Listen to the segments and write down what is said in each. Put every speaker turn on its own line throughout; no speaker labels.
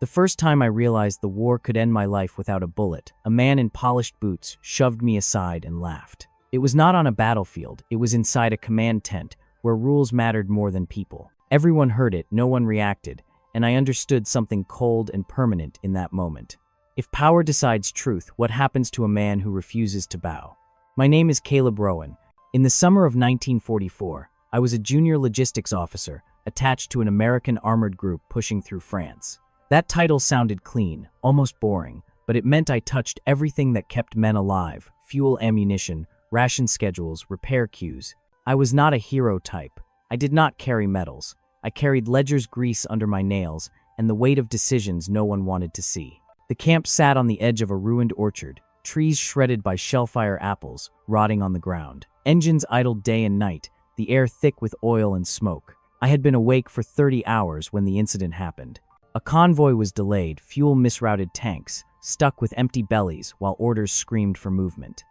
The first time I realized the war could end my life without a bullet, a man in polished boots shoved me aside and laughed. It was not on a battlefield, it was inside a command tent, where rules mattered more than people. Everyone heard it, no one reacted, and I understood something cold and permanent in that moment. If power decides truth, what happens to a man who refuses to bow? My name is Caleb Rowan. In the summer of 1944, I was a junior logistics officer attached to an American armored group pushing through France. That title sounded clean, almost boring, but it meant I touched everything that kept men alive: fuel, ammunition, ration schedules, repair queues. I was not a hero type. I did not carry medals. I carried ledger's grease under my nails and the weight of decisions no one wanted to see. The camp sat on the edge of a ruined orchard, trees shredded by shellfire apples rotting on the ground. Engines idled day and night, the air thick with oil and smoke. I had been awake for 30 hours when the incident happened. A convoy was delayed, fuel misrouted, tanks stuck with empty bellies while orders screamed for movement.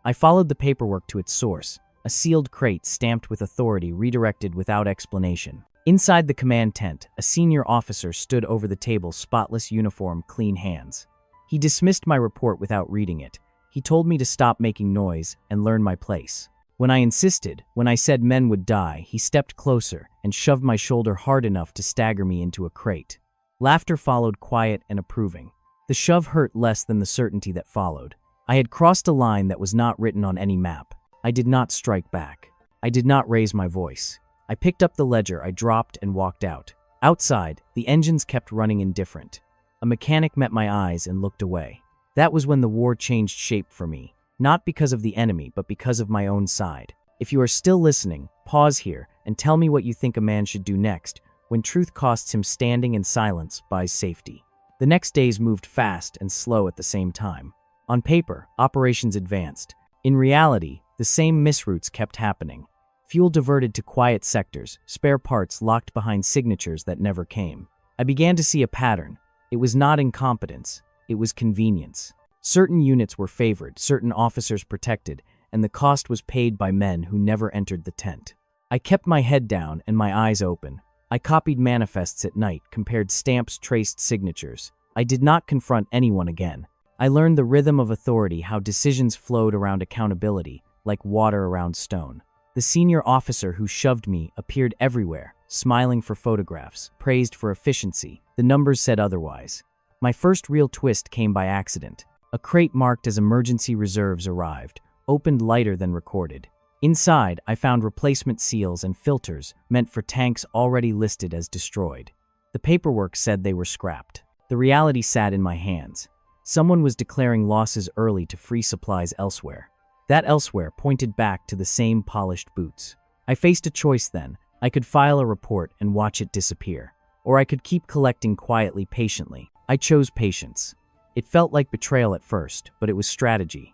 I followed the paperwork to its source, a sealed crate stamped with authority redirected without explanation. Inside the command tent, a senior officer stood over the table, spotless uniform, clean hands. He dismissed my report without reading it. He told me to stop making noise and learn my place. When I insisted, when I said men would die, he stepped closer and shoved my shoulder hard enough to stagger me into a crate. Laughter followed, quiet and approving. The shove hurt less than the certainty that followed. I had crossed a line that was not written on any map. I did not strike back. I did not raise my voice. I picked up the ledger, I dropped and walked out. Outside, the engines kept running indifferent. A mechanic met my eyes and looked away. That was when the war changed shape for me, not because of the enemy, but because of my own side. If you are still listening, pause here and tell me what you think a man should do next when truth costs him standing and silence buys safety. The next days moved fast and slow at the same time. On paper, operations advanced. In reality, the same misroutes kept happening. Fuel diverted to quiet sectors, spare parts locked behind signatures that never came. I began to see a pattern. It was not incompetence, it was convenience. Certain units were favored, certain officers protected, and the cost was paid by men who never entered the tent. I kept my head down and my eyes open. I copied manifests at night, compared stamps, traced signatures. I did not confront anyone again. I learned the rhythm of authority, how decisions flowed around accountability, like water around stone. The senior officer who shoved me appeared everywhere, smiling for photographs, praised for efficiency. The numbers said otherwise. My first real twist came by accident. A crate marked as emergency reserves arrived, opened lighter than recorded. Inside, I found replacement seals and filters meant for tanks already listed as destroyed. The paperwork said they were scrapped. The reality sat in my hands. Someone was declaring losses early to free supplies elsewhere. That elsewhere pointed back to the same polished boots. I faced a choice then. I could file a report and watch it disappear. Or I could keep collecting quietly, patiently. I chose patience. It felt like betrayal at first, but it was strategy.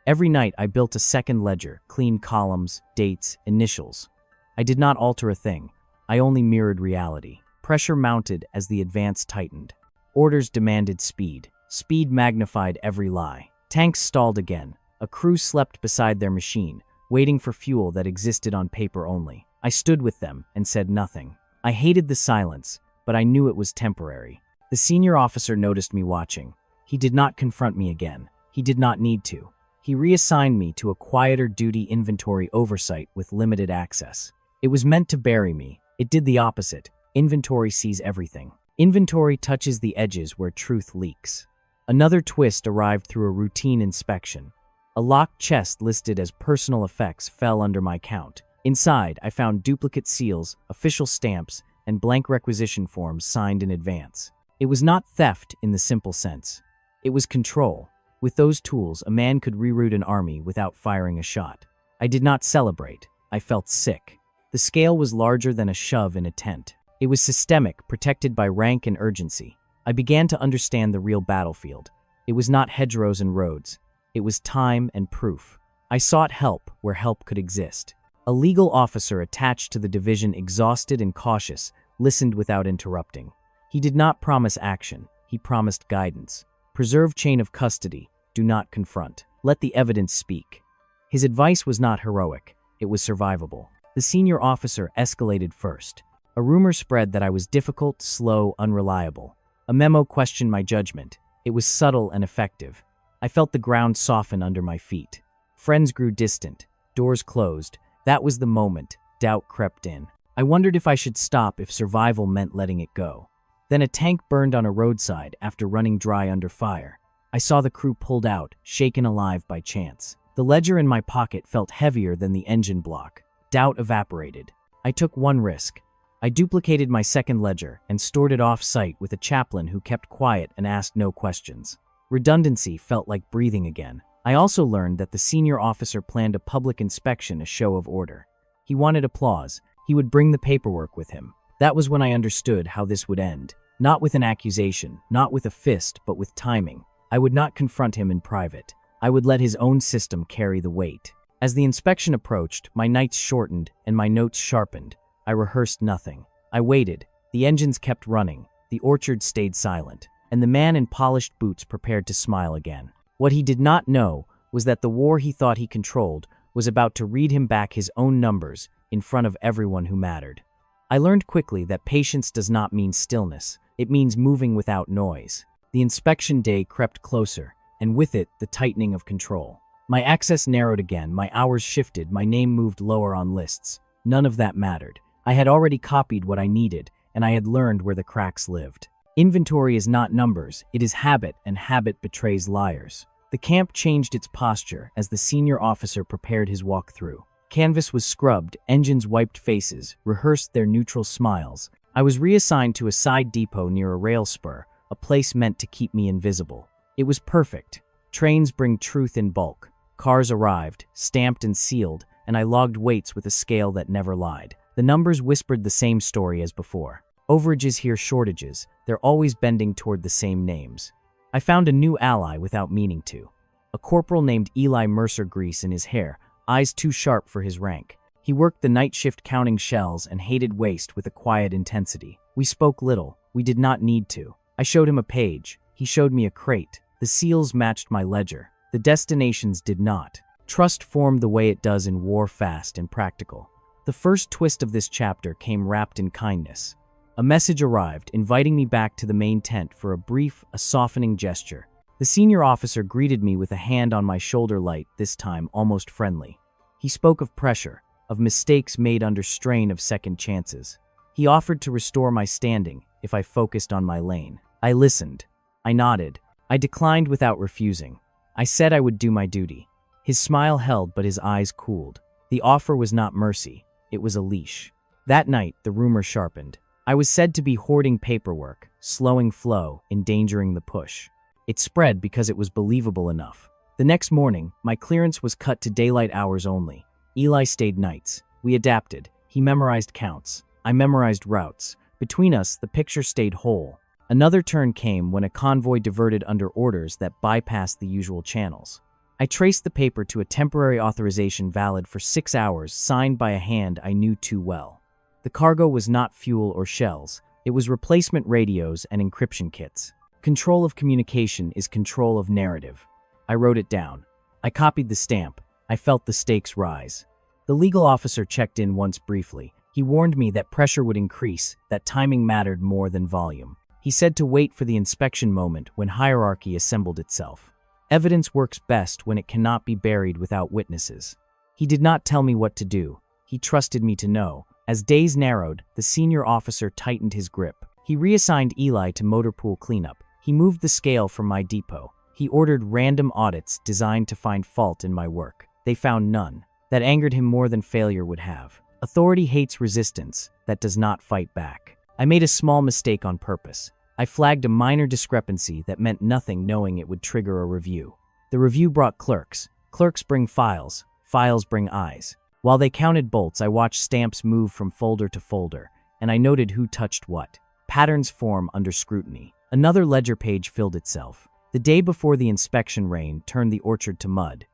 Every night I built a second ledger, clean columns, dates, initials. I did not alter a thing. I only mirrored reality. Pressure mounted as the advance tightened. Orders demanded speed. Speed magnified every lie. Tanks stalled again. A crew slept beside their machine, waiting for fuel that existed on paper only. I stood with them and said nothing. I hated the silence, but I knew it was temporary. The senior officer noticed me watching. He did not confront me again. He did not need to. He reassigned me to a quieter duty, inventory oversight with limited access. It was meant to bury me. It did the opposite. Inventory sees everything. Inventory touches the edges where truth leaks. Another twist arrived through a routine inspection. A locked chest listed as personal effects fell under my count. Inside, I found duplicate seals, official stamps, and blank requisition forms signed in advance. It was not theft in the simple sense. It was control. With those tools, a man could reroute an army without firing a shot. I did not celebrate. I felt sick. The scale was larger than a shove in a tent. It was systemic, protected by rank and urgency. I began to understand the real battlefield. It was not hedgerows and roads. It was time and proof. I sought help where help could exist. A legal officer attached to the division, exhausted and cautious, listened without interrupting. He did not promise action. He promised guidance. Preserve chain of custody. Do not confront. Let the evidence speak. His advice was not heroic. It was survivable. The senior officer escalated first. A rumor spread that I was difficult, slow, unreliable. A memo questioned my judgment. It was subtle and effective. I felt the ground soften under my feet. Friends grew distant. Doors closed. That was the moment. Doubt crept in. I wondered if I should stop if survival meant letting it go. Then a tank burned on a roadside after running dry under fire. I saw the crew pulled out, shaken alive by chance. The ledger in my pocket felt heavier than the engine block. Doubt evaporated. I took one risk. I duplicated my second ledger and stored it off-site with a chaplain who kept quiet and asked no questions. Redundancy felt like breathing again. I also learned that the senior officer planned a public inspection, a show of order. He wanted applause. He would bring the paperwork with him. That was when I understood how this would end. Not with an accusation, not with a fist, but with timing. I would not confront him in private. I would let his own system carry the weight. As the inspection approached, my nights shortened and my notes sharpened. I rehearsed nothing. I waited. The engines kept running. The orchard stayed silent. And the man in polished boots prepared to smile again. What he did not know was that the war he thought he controlled was about to read him back his own numbers in front of everyone who mattered. I learned quickly that patience does not mean stillness. It means moving without noise. The inspection day crept closer, and with it, the tightening of control. My access narrowed again, my hours shifted, my name moved lower on lists. None of that mattered. I had already copied what I needed, and I had learned where the cracks lived. Inventory is not numbers, it is habit, and habit betrays liars. The camp changed its posture as the senior officer prepared his walkthrough. Canvas was scrubbed, engines wiped faces, rehearsed their neutral smiles. I was reassigned to a side depot near a rail spur, a place meant to keep me invisible. It was perfect. Trains bring truth in bulk. Cars arrived, stamped and sealed, and I logged weights with a scale that never lied. The numbers whispered the same story as before. Overages hear shortages. They're always bending toward the same names. I found a new ally without meaning to. A corporal named Eli Mercer, grease in his hair, eyes too sharp for his rank. He worked the night shift counting shells and hated waste with a quiet intensity. We spoke little. We did not need to. I showed him a page. He showed me a crate. The seals matched my ledger. The destinations did not. Trust formed the way it does in war, fast and practical. The first twist of this chapter came wrapped in kindness. A message arrived, inviting me back to the main tent for a brief, softening gesture. The senior officer greeted me with a hand on my shoulder, light, this time almost friendly. He spoke of pressure, of mistakes made under strain, of second chances. He offered to restore my standing if I focused on my lane. I listened. I nodded. I declined without refusing. I said I would do my duty. His smile held, but his eyes cooled. The offer was not mercy. It was a leash. That night, the rumor sharpened. I was said to be hoarding paperwork, slowing flow, endangering the push. It spread because it was believable enough. The next morning, my clearance was cut to daylight hours only. Eli stayed nights. We adapted. He memorized counts. I memorized routes. Between us, the picture stayed whole. Another turn came when a convoy diverted under orders that bypassed the usual channels. I traced the paper to a temporary authorization valid for 6 hours, signed by a hand I knew too well. The cargo was not fuel or shells. It was replacement radios and encryption kits. Control of communication is control of narrative. I wrote it down. I copied the stamp. I felt the stakes rise. The legal officer checked in once briefly. He warned me that pressure would increase, that timing mattered more than volume. He said to wait for the inspection moment when hierarchy assembled itself. Evidence works best when it cannot be buried without witnesses. He did not tell me what to do. He trusted me to know. As days narrowed, the senior officer tightened his grip. He reassigned Eli to motor pool cleanup. He moved the scale from my depot. He ordered random audits designed to find fault in my work. They found none. That angered him more than failure would have. Authority hates resistance that does not fight back. I made a small mistake on purpose. I flagged a minor discrepancy that meant nothing, knowing it would trigger a review. The review brought clerks. Clerks bring files. Files bring eyes. While they counted bolts, I watched stamps move from folder to folder, and I noted who touched what. Patterns form under scrutiny. Another ledger page filled itself. The day before the inspection, rain turned the orchard to mud.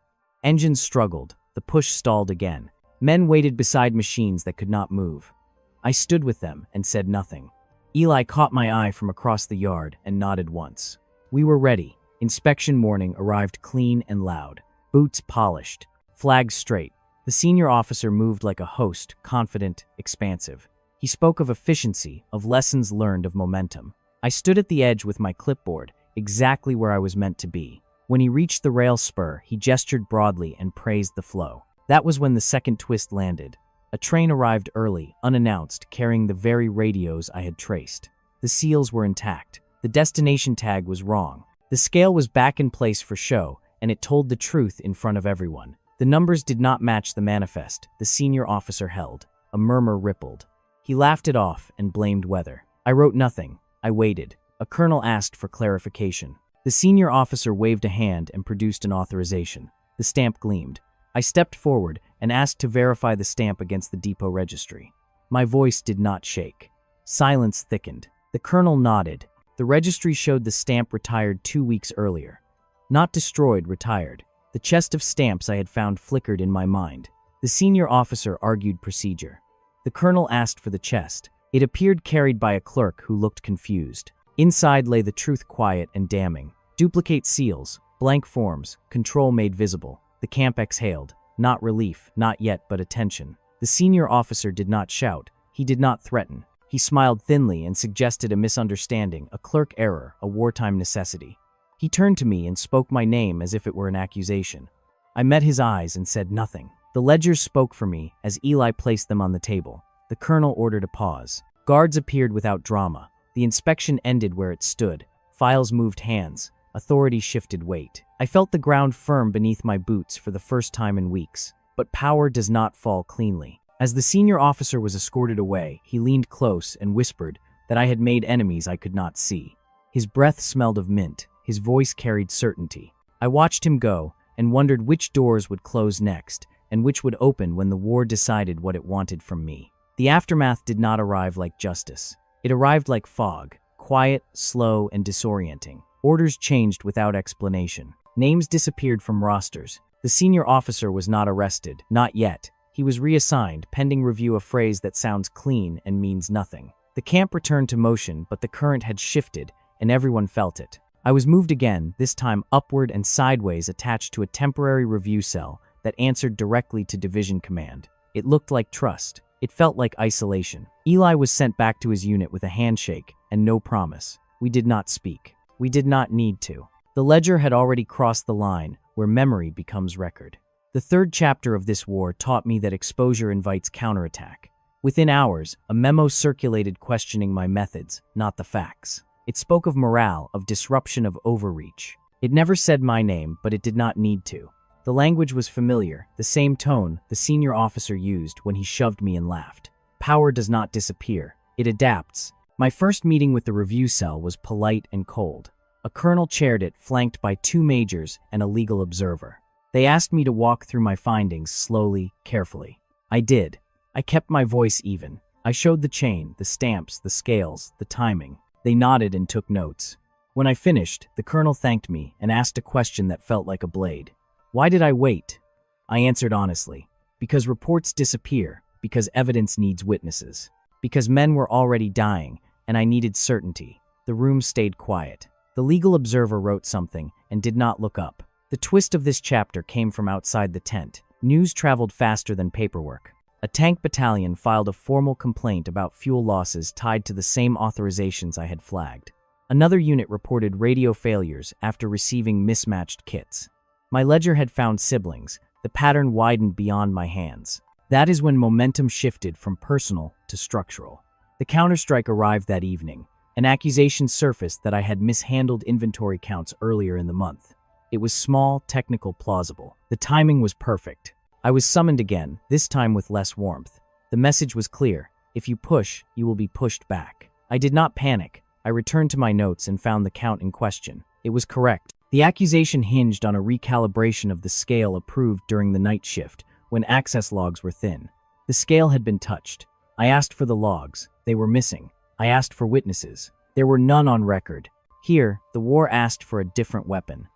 Engines struggled. The push stalled again. Men waited beside machines that could not move. I stood with them and said nothing. Eli caught my eye from across the yard and nodded once. We were ready. Inspection morning arrived clean and loud. Boots polished. Flags straight. The senior officer moved like a host, confident, expansive. He spoke of efficiency, of lessons learned, of momentum. I stood at the edge with my clipboard, exactly where I was meant to be. When he reached the rail spur, he gestured broadly and praised the flow. That was when the second twist landed. A train arrived early, unannounced, carrying the very radios I had traced. The seals were intact. The destination tag was wrong. The scale was back in place for show, and it told the truth in front of everyone. The numbers did not match the manifest the senior officer held. A murmur rippled. He laughed it off and blamed weather. I wrote nothing. I waited. A colonel asked for clarification. The senior officer waved a hand and produced an authorization. The stamp gleamed. I stepped forward and asked to verify the stamp against the depot registry. My voice did not shake. Silence thickened. The colonel nodded. The registry showed the stamp retired 2 weeks earlier. Not destroyed, retired. The chest of stamps I had found flickered in my mind. The senior officer argued procedure. The colonel asked for the chest. It appeared carried by a clerk who looked confused. Inside lay the truth, quiet and damning. Duplicate seals, blank forms, control made visible. The camp exhaled. Not relief, not yet, but attention. The senior officer did not shout. He did not threaten. He smiled thinly and suggested a misunderstanding, a clerk error, a wartime necessity. He turned to me and spoke my name as if it were an accusation. I met his eyes and said nothing. The ledgers spoke for me as Eli placed them on the table. The colonel ordered a pause. Guards appeared without drama. The inspection ended where it stood. Files moved hands. Authority shifted weight. I felt the ground firm beneath my boots for the first time in weeks. But power does not fall cleanly. As the senior officer was escorted away, he leaned close and whispered that I had made enemies I could not see. His breath smelled of mint. His voice carried certainty. I watched him go and wondered which doors would close next and which would open when the war decided what it wanted from me. The aftermath did not arrive like justice. It arrived like fog, quiet, slow, and disorienting. Orders changed without explanation. Names disappeared from rosters. The senior officer was not arrested, not yet. He was reassigned, pending review, a phrase that sounds clean and means nothing. The camp returned to motion, but the current had shifted, and everyone felt it. I was moved again, this time upward and sideways, attached to a temporary review cell that answered directly to division command. It looked like trust. It felt like isolation. Eli was sent back to his unit with a handshake and no promise. We did not speak. We did not need to. The ledger had already crossed the line where memory becomes record. The third chapter of this war taught me that exposure invites counterattack. Within hours, a memo circulated questioning my methods, not the facts. It spoke of morale, of disruption, of overreach. It never said my name, but it did not need to. The language was familiar, the same tone the senior officer used when he shoved me and laughed. Power does not disappear. It adapts. My first meeting with the review cell was polite and cold. A colonel chaired it, flanked by 2 majors and a legal observer. They asked me to walk through my findings slowly, carefully. I did. I kept my voice even. I showed the chain, the stamps, the scales, the timing. They nodded and took notes. When I finished, the colonel thanked me and asked a question that felt like a blade. Why did I wait? I answered honestly. Because reports disappear, because evidence needs witnesses, because men were already dying, and I needed certainty. The room stayed quiet. The legal observer wrote something and did not look up. The twist of this chapter came from outside the tent. News traveled faster than paperwork. A tank battalion filed a formal complaint about fuel losses tied to the same authorizations I had flagged. Another unit reported radio failures after receiving mismatched kits. My ledger had found siblings. The pattern widened beyond my hands. That is when momentum shifted from personal to structural. The counterstrike arrived that evening. An accusation surfaced that I had mishandled inventory counts earlier in the month. It was small, technical, plausible. The timing was perfect. I was summoned again, this time with less warmth. The message was clear. If you push, you will be pushed back. I did not panic. I returned to my notes and found the count in question. It was correct. The accusation hinged on a recalibration of the scale approved during the night shift, when access logs were thin. The scale had been touched. I asked for the logs. They were missing. I asked for witnesses. There were none on record. Here, the war asked for a different weapon.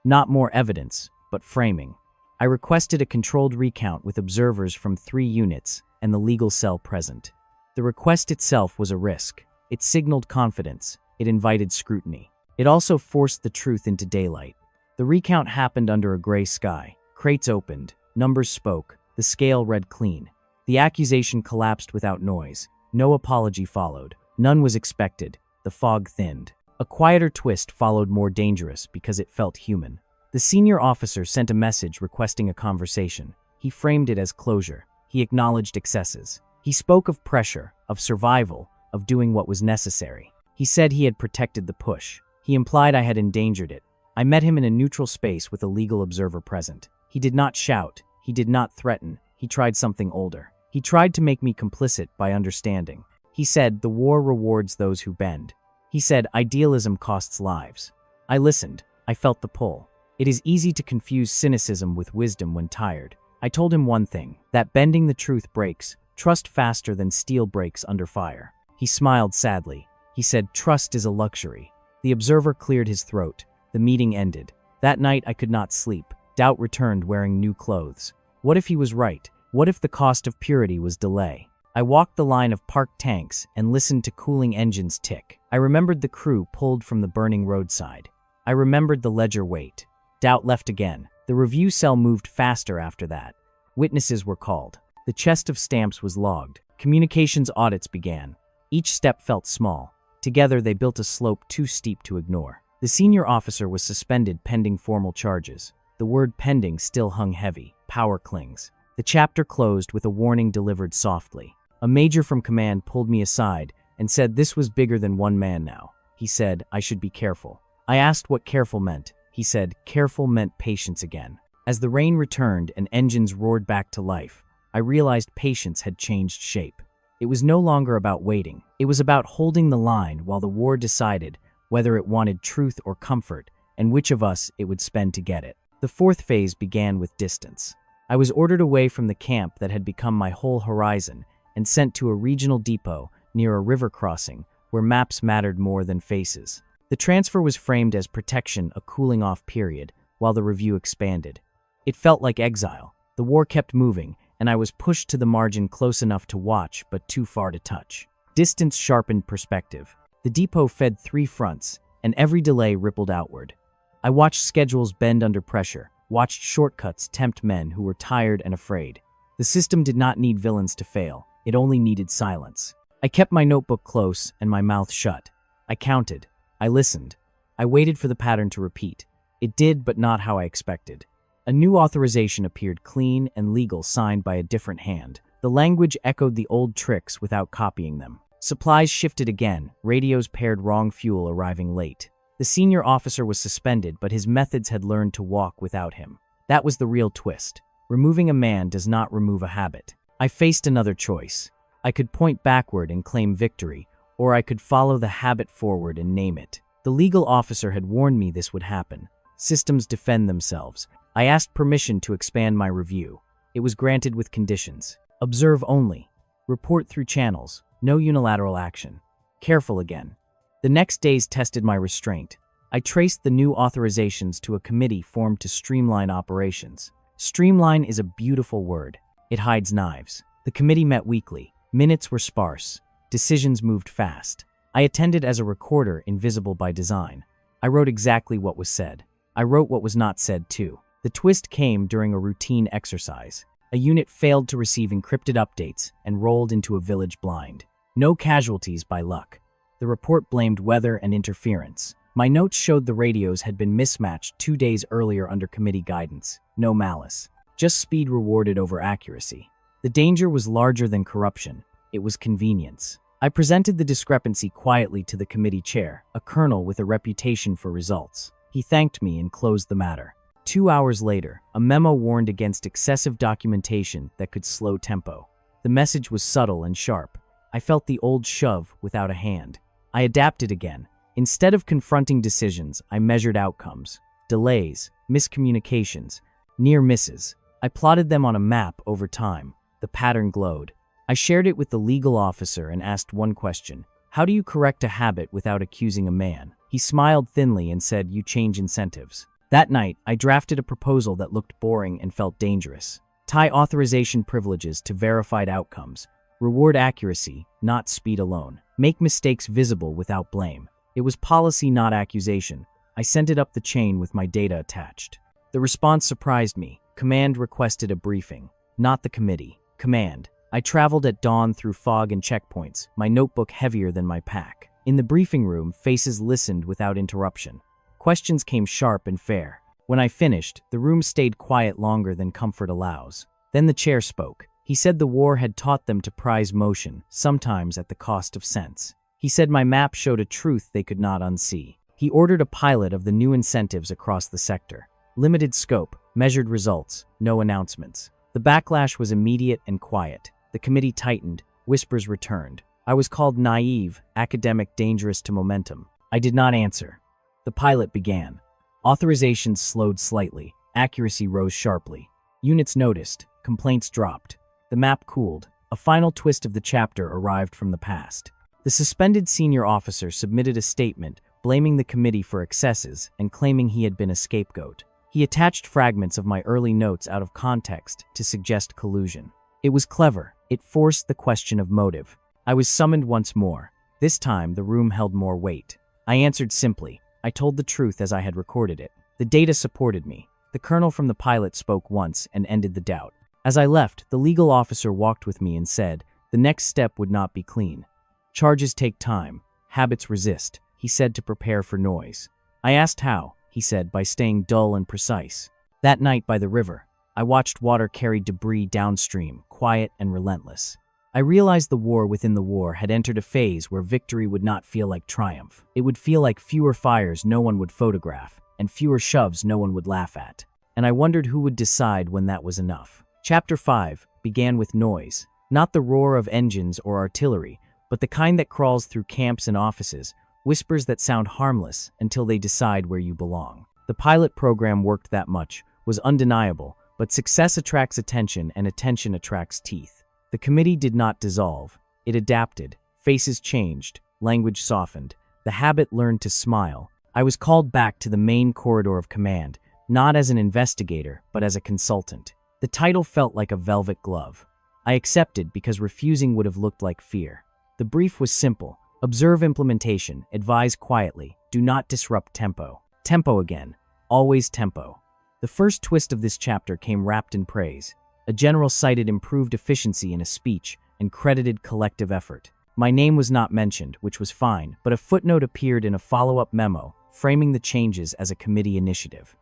Not more evidence, but framing. I requested a controlled recount with observers from 3 units and the legal cell present. The request itself was a risk. It signaled confidence. It invited scrutiny. It also forced the truth into daylight. The recount happened under a gray sky. Crates opened. Numbers spoke. The scale read clean. The accusation collapsed without noise. No apology followed. None was expected. the fog thinned. A quieter twist followed, more dangerous because it felt human. The senior officer sent a message requesting a conversation. He framed it as closure. He acknowledged excesses. He spoke of pressure, of survival, of doing what was necessary. He said he had protected the push. He implied I had endangered it. I met him in a neutral space with a legal observer present. He did not shout. He did not threaten. He tried something older. He tried to make me complicit by understanding. He said, the war rewards those who bend. He said, idealism costs lives. I listened. I felt the pull. It is easy to confuse cynicism with wisdom when tired. I told him one thing, that bending the truth breaks trust faster than steel breaks under fire. He smiled sadly. He said, trust is a luxury. The observer cleared his throat. The meeting ended. That night I could not sleep. Doubt returned wearing new clothes. What if he was right? What if the cost of purity was delay? I walked the line of parked tanks and listened to cooling engines tick. I remembered the crew pulled from the burning roadside. I remembered the ledger wait. Doubt left again. The review cell moved faster after that. Witnesses were called. The chest of stamps was logged. Communications audits began. Each step felt small. Together they built a slope too steep to ignore. The senior officer was suspended pending formal charges. The word pending still hung heavy. Power clings. The chapter closed with a warning delivered softly. A major from command pulled me aside and said this was bigger than one man now. He said I should be careful. I asked what careful meant. He said careful meant patience again. As the rain returned and engines roared back to life, I realized patience had changed shape. It was no longer about waiting. It was about holding the line while the war decided whether it wanted truth or comfort and which of us it would spend to get it. The fourth phase began with distance. I was ordered away from the camp that had become my whole horizon and sent to a regional depot near a river crossing where maps mattered more than faces. The transfer was framed as protection, a cooling-off period, while the review expanded. It felt like exile. The war kept moving, and I was pushed to the margin, close enough to watch but too far to touch. Distance sharpened perspective. The depot fed 3 fronts, and every delay rippled outward. I watched schedules bend under pressure, watched shortcuts tempt men who were tired and afraid. The system did not need villains to fail. It only needed silence. I kept my notebook close and my mouth shut. I counted. I listened. I waited for the pattern to repeat. It did, but not how I expected. A new authorization appeared, clean and legal, signed by a different hand. The language echoed the old tricks without copying them. Supplies shifted again. Radios paired wrong fuel, arriving late. The senior officer was suspended, but his methods had learned to walk without him. That was the real twist. Removing a man does not remove a habit. I faced another choice. I could point backward and claim victory, or I could follow the habit forward and name it. The legal officer had warned me this would happen. Systems defend themselves. I asked permission to expand my review. It was granted with conditions. Observe only. Report through channels. No unilateral action. Careful again. The next days tested my restraint. I traced the new authorizations to a committee formed to streamline operations. Streamline is a beautiful word. It hides knives. The committee met weekly. Minutes were sparse. Decisions moved fast. I attended as a recorder, invisible by design. I wrote exactly what was said. I wrote what was not said, too. The twist came during a routine exercise. A unit failed to receive encrypted updates and rolled into a village blind. No casualties by luck. The report blamed weather and interference. My notes showed the radios had been mismatched 2 days earlier under committee guidance. No malice. Just speed rewarded over accuracy. The danger was larger than corruption. It was convenience. I presented the discrepancy quietly to the committee chair, a colonel with a reputation for results. He thanked me and closed the matter. 2 hours later, a memo warned against excessive documentation that could slow tempo. The message was subtle and sharp. I felt the old shove without a hand. I adapted again. Instead of confronting decisions, I measured outcomes. Delays, miscommunications, near misses. I plotted them on a map over time. The pattern glowed. I shared it with the legal officer and asked one question. How do you correct a habit without accusing a man? He smiled thinly and said, you change incentives. That night, I drafted a proposal that looked boring and felt dangerous. Tie authorization privileges to verified outcomes. Reward accuracy, not speed alone. Make mistakes visible without blame. It was policy, not accusation. I sent it up the chain with my data attached. The response surprised me. Command requested a briefing. Not the committee. Command. I traveled at dawn through fog and checkpoints, my notebook heavier than my pack. In the briefing room, faces listened without interruption. Questions came sharp and fair. When I finished, the room stayed quiet longer than comfort allows. Then the chair spoke. He said the war had taught them to prize motion, sometimes at the cost of sense. He said my map showed a truth they could not unsee. He ordered a pilot of the new incentives across the sector. Limited scope, measured results, no announcements. The backlash was immediate and quiet. The committee tightened, whispers returned. I was called naive, academic, dangerous to momentum. I did not answer. The pilot began. Authorizations slowed slightly. Accuracy rose sharply. Units noticed. Complaints dropped. The map cooled. A final twist of the chapter arrived from the past. The suspended senior officer submitted a statement blaming the committee for excesses and claiming he had been a scapegoat. He attached fragments of my early notes out of context to suggest collusion. It was clever. It forced the question of motive. I was summoned once more. This time, the room held more weight. I answered simply. I told the truth as I had recorded it. The data supported me. The colonel from the pilot spoke once and ended the doubt. As I left, the legal officer walked with me and said, the next step would not be clean. Charges take time. Habits resist. He said to prepare for noise. I asked how. He said, by staying dull and precise. That night by the river, I watched water carry debris downstream, quiet and relentless. I realized the war within the war had entered a phase where victory would not feel like triumph. It would feel like fewer fires no one would photograph, and fewer shoves no one would laugh at. And I wondered who would decide when that was enough. Chapter 5 began with noise, not the roar of engines or artillery, but the kind that crawls through camps and offices, whispers that sound harmless until they decide where you belong. The pilot program worked that much, was undeniable, but success attracts attention and attention attracts teeth. The committee did not dissolve. It adapted. Faces changed. Language softened. The habit learned to smile. I was called back to the main corridor of command, not as an investigator, but as a consultant. The title felt like a velvet glove. I accepted because refusing would have looked like fear. The brief was simple. Observe implementation. Advise quietly. Do not disrupt tempo. Tempo again. Always tempo. The first twist of this chapter came wrapped in praise. A general cited improved efficiency in a speech and credited collective effort. My name was not mentioned, which was fine, but a footnote appeared in a follow-up memo, framing the changes as a committee initiative.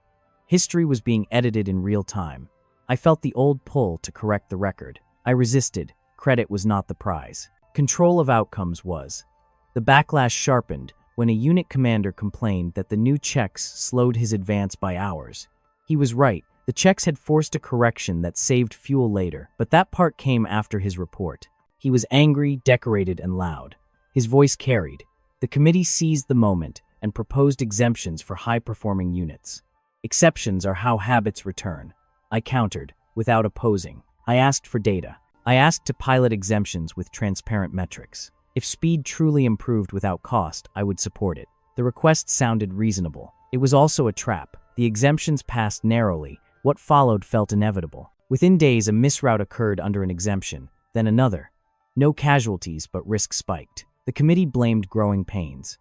History was being edited in real time. I felt the old pull to correct the record. I resisted. Credit was not the prize. Control of outcomes was. The backlash sharpened when a unit commander complained that the new checks slowed his advance by hours. He was right. The checks had forced a correction that saved fuel later, but that part came after his report. He was angry, decorated, and loud. His voice carried. The committee seized the moment and proposed exemptions for high-performing units. Exceptions are how habits return. I countered, without opposing. I asked for data. I asked to pilot exemptions with transparent metrics. If speed truly improved without cost, I would support it. The request sounded reasonable. It was also a trap. The exemptions passed narrowly. What followed felt inevitable. Within days, a misroute occurred under an exemption, then another. No casualties, but risk spiked. The committee blamed growing pains.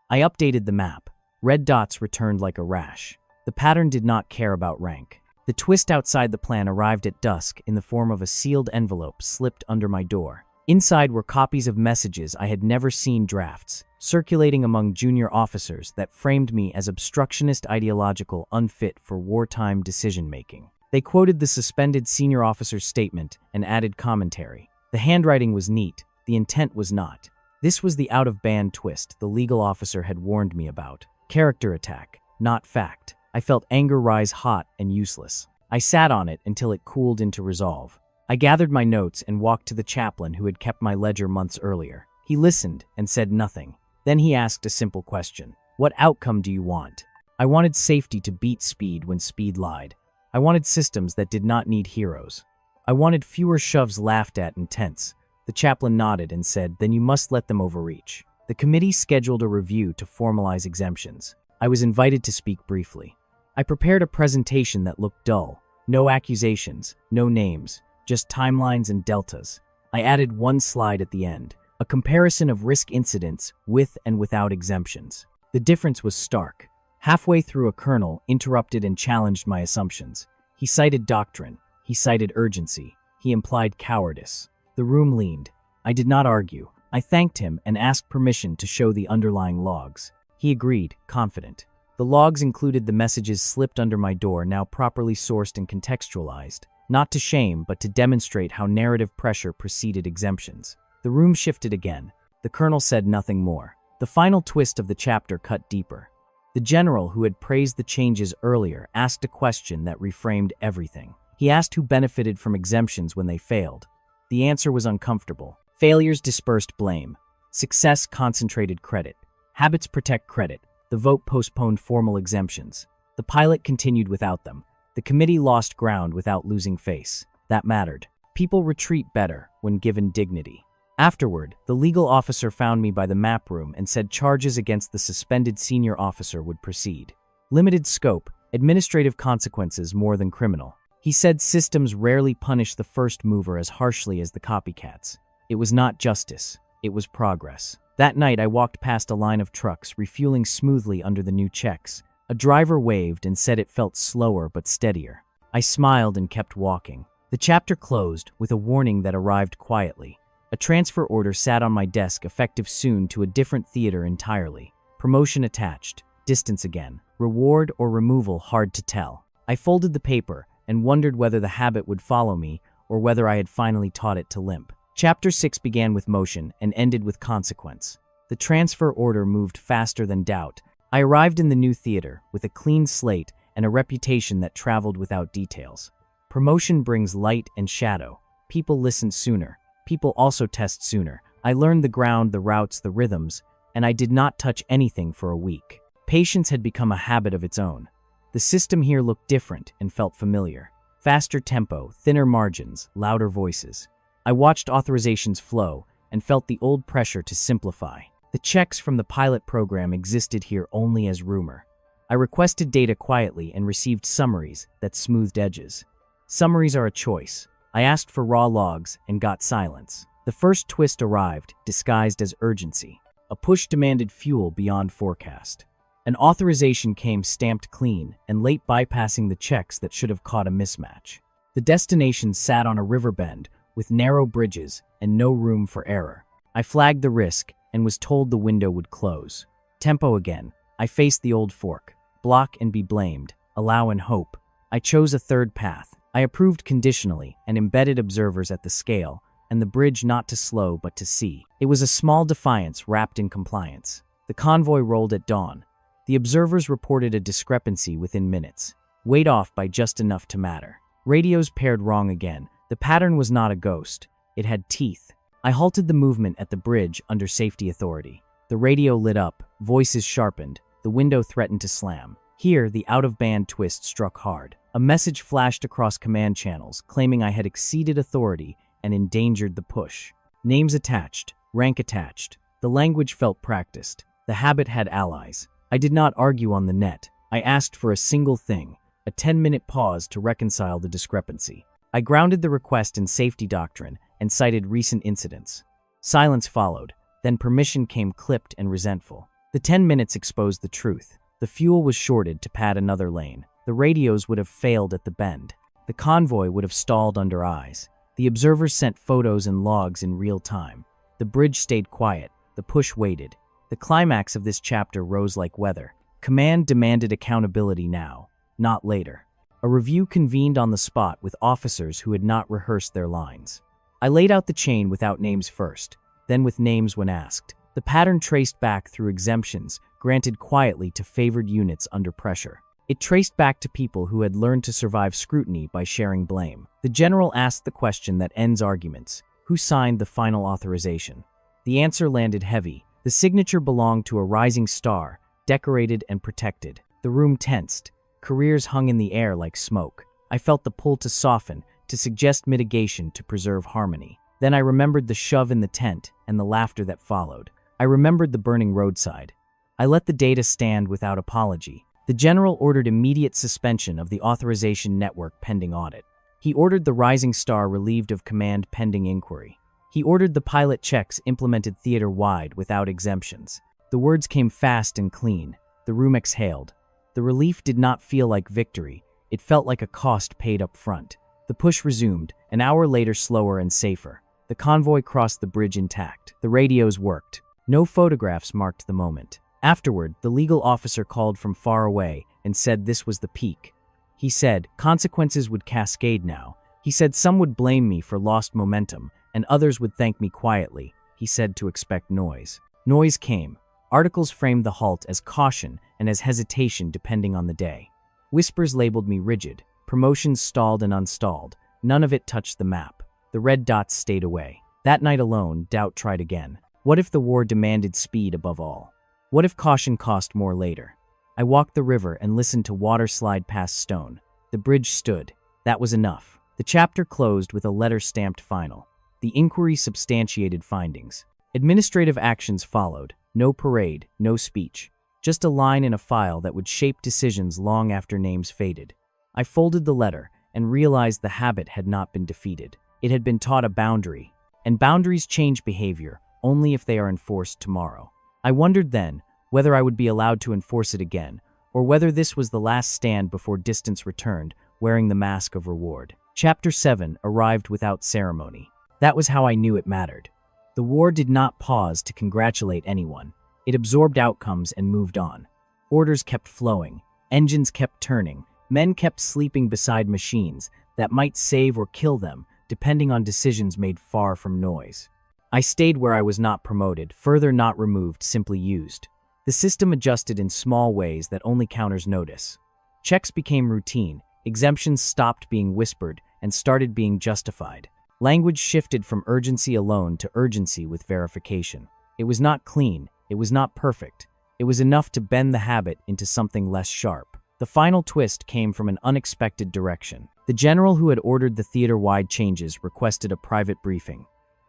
I updated the map. Red dots returned like a rash. The pattern did not care about rank. The twist outside the plan arrived at dusk in the form of a sealed envelope slipped under my door. Inside were copies of messages I had never seen, drafts, circulating among junior officers that framed me as obstructionist, ideological, unfit for wartime decision-making. They quoted the suspended senior officer's statement and added commentary. The handwriting was neat, the intent was not. This was the out-of-band twist the legal officer had warned me about. Character attack, not fact. I felt anger rise hot and useless. I sat on it until it cooled into resolve. I gathered my notes and walked to the chaplain who had kept my ledger months earlier. He listened and said nothing. Then he asked a simple question. What outcome do you want? I wanted safety to beat speed when speed lied. I wanted systems that did not need heroes. I wanted fewer shoves laughed at and tense. The chaplain nodded and said, then you must let them overreach. The committee scheduled a review to formalize exemptions. I was invited to speak briefly. I prepared a presentation that looked dull. No accusations, no names. Just timelines and deltas. I added one slide at the end, a comparison of risk incidents with and without exemptions. The difference was stark. Halfway through, a colonel interrupted and challenged my assumptions. He cited doctrine. He cited urgency. He implied cowardice. The room leaned. I did not argue. I thanked him and asked permission to show the underlying logs. He agreed, confident. The logs included the messages slipped under my door, now properly sourced and contextualized, not to shame but to demonstrate how narrative pressure preceded exemptions. The room shifted again. The colonel said nothing more. The final twist of the chapter cut deeper. The general, who had praised the changes earlier, asked a question that reframed everything. He asked who benefited from exemptions when they failed. The answer was uncomfortable. Failures dispersed blame. Success concentrated credit. Habits protect credit. The vote postponed formal exemptions. The pilot continued without them. The committee lost ground without losing face. That mattered. People retreat better when given dignity. Afterward, the legal officer found me by the map room and said charges against the suspended senior officer would proceed. Limited scope, administrative consequences more than criminal. He said systems rarely punish the first mover as harshly as the copycats. It was not justice, it was progress. That night I walked past a line of trucks refueling smoothly under the new checks. A driver waved and said it felt slower but steadier. I smiled and kept walking. The chapter closed with a warning that arrived quietly. A transfer order sat on my desk, effective soon to a different theater entirely. Promotion attached, distance again. Reward or removal hard to tell. I folded the paper and wondered whether the habit would follow me or whether I had finally taught it to limp. Chapter 6 began with motion and ended with consequence. The transfer order moved faster than doubt. I arrived in the new theater with a clean slate and a reputation that traveled without details. Promotion brings light and shadow. People listen sooner. People also test sooner. I learned the ground, the routes, the rhythms, and I did not touch anything for a week. Patience had become a habit of its own. The system here looked different and felt familiar. Faster tempo, thinner margins, louder voices. I watched authorizations flow and felt the old pressure to simplify. The checks from the pilot program existed here only as rumor. I requested data quietly and received summaries that smoothed edges. Summaries are a choice. I asked for raw logs and got silence. The first twist arrived, disguised as urgency. A push demanded fuel beyond forecast. An authorization came stamped clean and late, bypassing the checks that should have caught a mismatch. The destination sat on a river bend with narrow bridges and no room for error. I flagged the risk and was told the window would close. Tempo again. I faced the old fork. Block and be blamed. Allow and hope. I chose a third path. I approved conditionally and embedded observers at the scale, and the bridge not to slow but to see. It was a small defiance wrapped in compliance. The convoy rolled at dawn. The observers reported a discrepancy within minutes. Weight off by just enough to matter. Radios paired wrong again. The pattern was not a ghost. It had teeth. I halted the movement at the bridge under safety authority. The radio lit up, voices sharpened, the window threatened to slam. Here, the out-of-band twist struck hard. A message flashed across command channels, claiming I had exceeded authority and endangered the push. Names attached, rank attached. The language felt practiced. The habit had allies. I did not argue on the net. I asked for a single thing, a 10-minute pause to reconcile the discrepancy. I grounded the request in safety doctrine and cited recent incidents. Silence followed, then permission came clipped and resentful. The 10 minutes exposed the truth. The fuel was shorted to pad another lane. The radios would have failed at the bend. The convoy would have stalled under eyes. The observers sent photos and logs in real time. The bridge stayed quiet. The push waited. The climax of this chapter rose like weather. Command demanded accountability now, not later. A review convened on the spot with officers who had not rehearsed their lines. I laid out the chain without names first, then with names when asked. The pattern traced back through exemptions, granted quietly to favored units under pressure. It traced back to people who had learned to survive scrutiny by sharing blame. The general asked the question that ends arguments: who signed the final authorization? The answer landed heavy. The signature belonged to a rising star, decorated and protected. The room tensed. Careers hung in the air like smoke. I felt the pull to soften, to suggest mitigation, to preserve harmony. Then I remembered the shove in the tent and the laughter that followed. I remembered the burning roadside. I let the data stand without apology. The general ordered immediate suspension of the authorization network pending audit. He ordered the rising star relieved of command pending inquiry. He ordered the pilot checks implemented theater-wide without exemptions. The words came fast and clean. The room exhaled. The relief did not feel like victory. It felt like a cost paid up front. The push resumed, an hour later, slower and safer. The convoy crossed the bridge intact. The radios worked. No photographs marked the moment. Afterward, the legal officer called from far away and said this was the peak. He said consequences would cascade now. He said some would blame me for lost momentum, and others would thank me quietly. He said to expect noise. Noise came. Articles framed the halt as caution and as hesitation depending on the day. Whispers labeled me rigid. Promotions stalled and unstalled. None of it touched the map. The red dots stayed away. That night alone, doubt tried again. What if the war demanded speed above all? What if caution cost more later? I walked the river and listened to water slide past stone. The bridge stood. That was enough. The chapter closed with a letter stamped final. The inquiry substantiated findings. Administrative actions followed. No parade, no speech. Just a line in a file that would shape decisions long after names faded. I folded the letter and realized the habit had not been defeated. It had been taught a boundary, and boundaries change behavior only if they are enforced tomorrow. I wondered then whether I would be allowed to enforce it again, or whether this was the last stand before distance returned, wearing the mask of reward. Chapter 7 arrived without ceremony. That was how I knew it mattered. The war did not pause to congratulate anyone. It absorbed outcomes and moved on. Orders kept flowing. Engines kept turning. Men kept sleeping beside machines that might save or kill them, depending on decisions made far from noise. I stayed where I was not promoted, further not removed, simply used. The system adjusted in small ways that only counters notice. Checks became routine. Exemptions stopped being whispered and started being justified. Language shifted from urgency alone to urgency with verification. It was not clean. It was not perfect. It was enough to bend the habit into something less sharp. The final twist came from an unexpected direction. The general who had ordered the theater-wide changes requested a private briefing.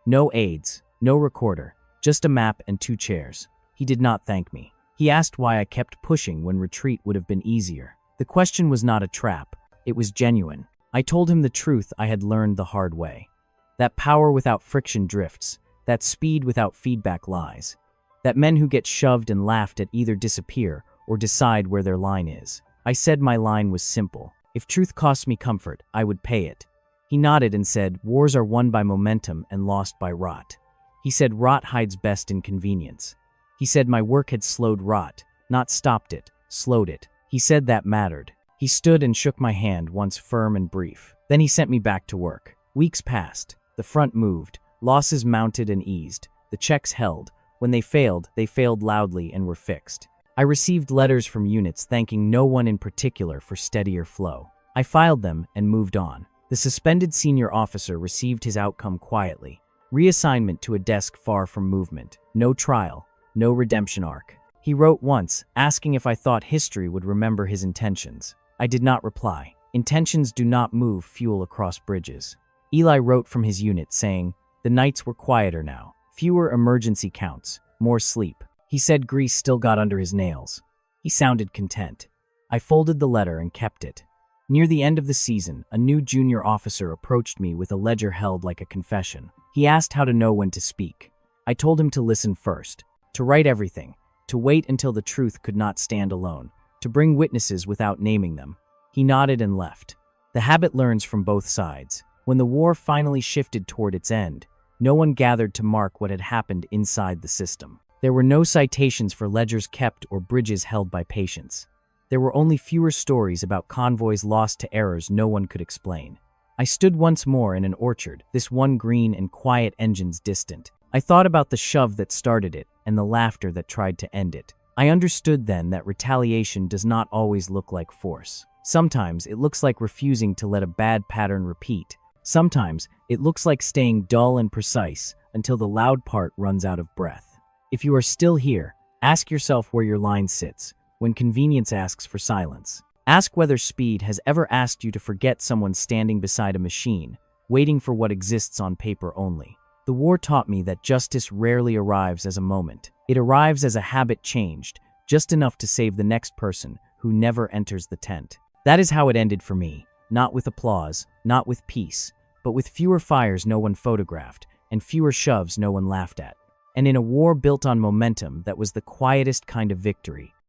No aides, no recorder, just a map and 2 chairs. He did not thank me. He asked why I kept pushing when retreat would have been easier. The question was not a trap. It was genuine. I told him the truth I had learned the hard way. That power without friction drifts. That speed without feedback lies. That men who get shoved and laughed at either disappear or decide where their line is. I said my line was simple. If truth costs me comfort, I would pay it. He nodded and said, wars are won by momentum and lost by rot. He said rot hides best in convenience. He said my work had slowed rot, not stopped it, slowed it. He said that mattered. He stood and shook my hand, once firm and brief. Then he sent me back to work. Weeks passed. The front moved. Losses mounted and eased. The checks held. When they failed loudly and were fixed. I received letters from units thanking no one in particular for steadier flow. I filed them and moved on. The suspended senior officer received his outcome quietly. Reassignment to a desk far from movement. No trial. No redemption arc. He wrote once, asking if I thought history would remember his intentions. I did not reply. Intentions do not move fuel across bridges. Eli wrote from his unit saying, the nights were quieter now. Fewer emergency counts. More sleep. He said grease still got under his nails. He sounded content. I folded the letter and kept it. Near the end of the season, a new junior officer approached me with a ledger held like a confession. He asked how to know when to speak. I told him to listen first, to write everything, to wait until the truth could not stand alone, to bring witnesses without naming them. He nodded and left. The habit learns from both sides. When the war finally shifted toward its end, no one gathered to mark what had happened inside the system. There were no citations for ledgers kept or bridges held by patients. There were only fewer stories about convoys lost to errors no one could explain. I stood once more in an orchard, this one green and quiet engines distant. I thought about the shove that started it and the laughter that tried to end it. I understood then that retaliation does not always look like force. Sometimes it looks like refusing to let a bad pattern repeat. Sometimes it looks like staying dull and precise until the loud part runs out of breath. If you are still here, ask yourself where your line sits when convenience asks for silence. Ask whether speed has ever asked you to forget someone standing beside a machine, waiting for what exists on paper only. The war taught me that justice rarely arrives as a moment. It arrives as a habit changed, just enough to save the next person who never enters the tent. That is how it ended for me, not with applause, not with peace, but with fewer fires no one photographed and fewer shoves no one laughed at. And in a war built on momentum that was the quietest kind of victory,